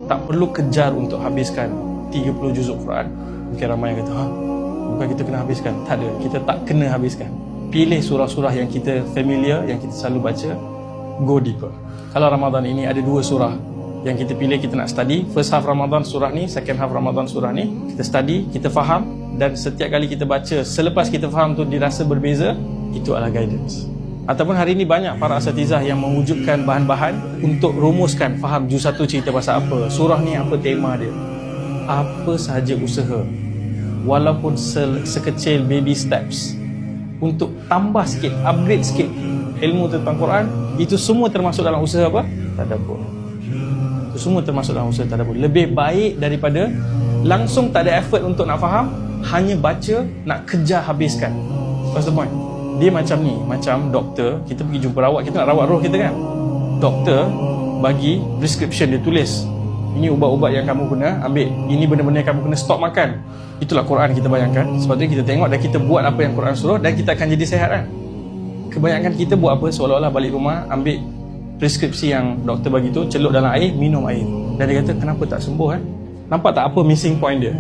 tak perlu kejar untuk habiskan 30 juzuk Quran. Mungkin ramai yang kata, bukan kita kena habiskan. Tak ada, kita tak kena habiskan. Pilih surah-surah yang kita familiar, yang kita selalu baca, go deeper. Kalau Ramadan ini ada 2 surah yang kita pilih, kita nak study. First half Ramadan surah ni, second half Ramadan surah ni. Kita study, kita faham, dan setiap kali kita baca, selepas kita faham tu dirasa berbeza, itu adalah guidance. Ataupun hari ini banyak para asatizah yang mewujudkan bahan-bahan untuk rumuskan, faham juz 1 cerita pasal apa, surah ni apa tema dia. Apa sahaja usaha, walaupun sekecil baby steps, untuk tambah sikit, upgrade sikit ilmu tentang Quran, itu semua termasuk dalam usaha apa? Tadabbur. Itu semua termasuk dalam usaha tadabbur. Lebih baik daripada langsung tak ada effort untuk nak faham, hanya baca, nak kejar habiskan. What's the point? Dia macam ni, macam doktor, kita pergi jumpa rawat, kita nak rawat roh kita kan. Doktor bagi prescription, dia tulis, ini ubat-ubat yang kamu kena ambil, ini benda-benda yang kamu kena stop makan. Itulah Quran, kita bayangkan. Sepatutnya kita tengok dan kita buat apa yang Quran suruh, dan kita akan jadi sihat kan. Kebanyakan kita buat apa? Seolah-olah balik rumah, ambil preskripsi yang doktor bagi tu, celup dalam air, minum air. Dan dia kata, kenapa tak sembuh kan? Nampak tak apa missing point dia?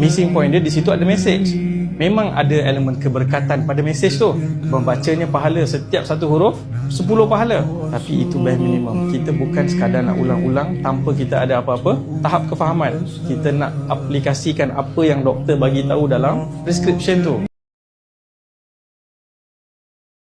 Missing point dia, di situ ada message. Memang ada elemen keberkatan pada message tu. Membacanya pahala, setiap satu huruf 10 pahala. Tapi itu bare minimum. Kita bukan sekadar nak ulang-ulang tanpa kita ada apa-apa tahap kefahaman. Kita nak aplikasikan apa yang doktor bagi tahu dalam prescription tu.